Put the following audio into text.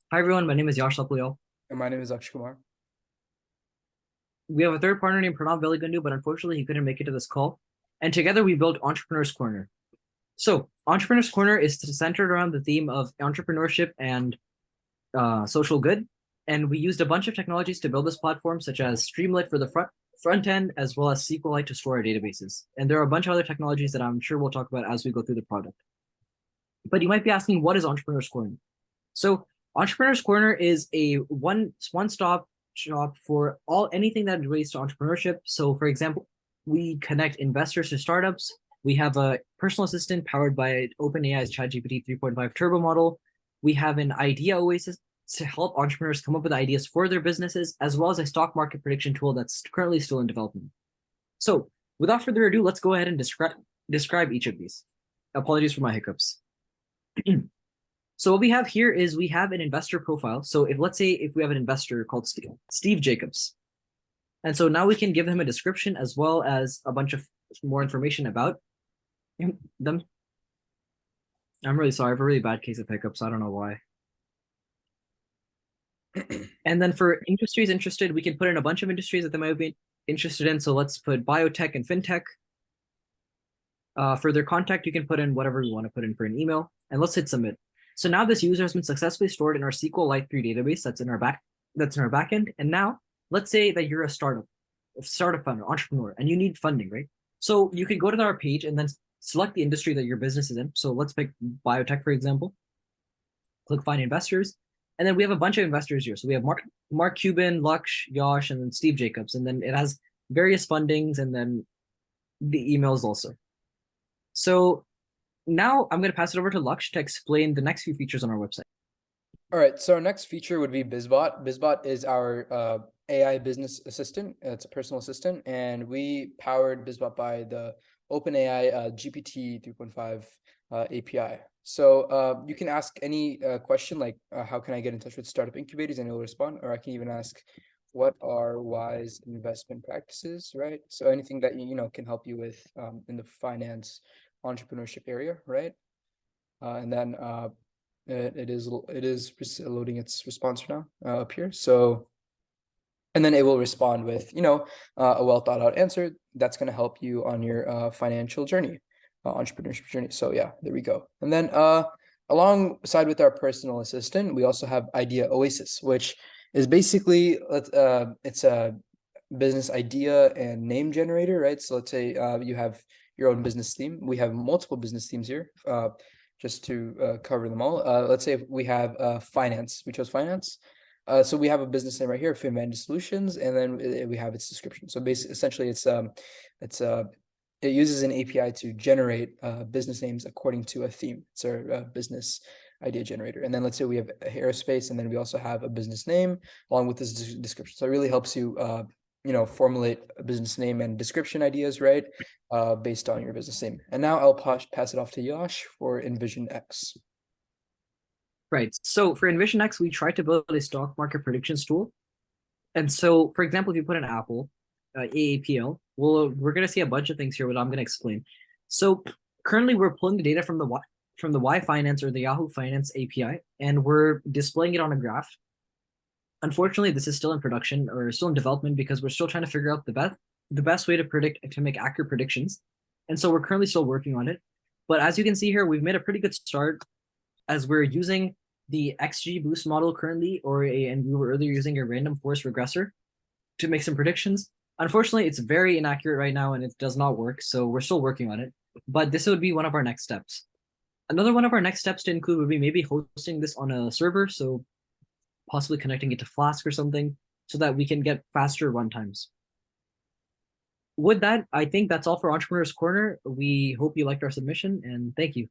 Hi everyone, my name is Yash Thapilyal. And my name is Laxya Kumar. We have a third partner named Pranav Belligundu, but unfortunately he couldn't make it to this call. And together we built Entrepreneur's Corner. So Entrepreneur's Corner is centered around the theme of entrepreneurship and social good. And we used a bunch of technologies to build this platform, such as Streamlit for the front end, as well as SQLite to store our databases. And there are a bunch of other technologies that I'm sure we'll talk about as we go through the product. But you might be asking, what is Entrepreneur's Corner? So Entrepreneur's Corner is a one-stop shop for anything that relates to entrepreneurship. So for example, we connect investors to startups. We have a personal assistant powered by OpenAI's ChatGPT 3.5 Turbo model. We have an idea oasis to help entrepreneurs come up with ideas for their businesses, as well as a stock market prediction tool that's currently still in development. So without further ado, let's go ahead and describe each of these. Apologies for my hiccups. So what we have here is we have an investor profile. So let's say if we have an investor called Steve Jacobs. And so now we can give him a description as well as a bunch of more information about them. I'm really sorry. I have a really bad case of hiccups. I don't know why. And then for industries interested, we can put in a bunch of industries that they might be interested in. So let's put biotech and fintech. For their contact, you can put in whatever you want to put in for an email. And let's hit submit. So now this user has been successfully stored in our SQLite 3 database that's in our backend. And now let's say that you're a startup founder, entrepreneur, and you need funding, right? So you could go to our page and then select the industry that your business is in. So let's pick biotech, for example. Click find investors. And then we have a bunch of investors here. So we have Mark Cuban, Lux, Yash, and then Steve Jacobs. And then it has various fundings and then the emails also. So now I'm going to pass it over to Lux to explain the next few features on our website. All right, so our next feature would be BizBot. BizBot is our AI business assistant. It's a personal assistant, and we powered BizBot by the OpenAI GPT 3.5 API. So you can ask any question like, how can I get in touch with startup incubators, and it'll respond. Or I can even ask, what are wise investment practices, right? So anything that can help you with in the finance entrepreneurship area, right? And then it is loading its response now up here. So, and then it will respond with a well thought out answer that's going to help you on your financial journey, entrepreneurship journey. So yeah, there we go. And then alongside with our personal assistant, we also have Idea Oasis, which is basically it's a business idea and name generator, right? So let's say you have your own business theme. We have multiple business themes here, just to cover them all. Let's say if we have finance. We chose finance. So we have a business name right here, Finvand Solutions, and then we have its description. So basically, essentially, it uses an API to generate business names according to a theme. It's our business idea generator. And then let's say we have aerospace, and then we also have a business name along with this description. So it really helps you formulate a business name and description ideas, right? Based on your business name. And now I'll pass it off to Yash for Envision X. Right. So for Envision X, we tried to build a stock market predictions tool. And so, for example, if you put in Apple, AAPL, we're going to see a bunch of things here, which I'm going to explain. So currently, we're pulling the data from the Y Finance or the Yahoo Finance API, and we're displaying it on a graph. Unfortunately, this is still in production or still in development because we're still trying to figure out the best way to make accurate predictions. And so we're currently still working on it. But as you can see here, we've made a pretty good start as we're using the XGBoost model currently, and we were earlier using a random forest regressor to make some predictions. Unfortunately, it's very inaccurate right now and it does not work. So we're still working on it. But this would be one of our next steps. Another one of our next steps to include would be maybe hosting this on a server. So possibly connecting it to Flask or something so that we can get faster runtimes. With that, I think that's all for Entrepreneur's Corner. We hope you liked our submission and thank you.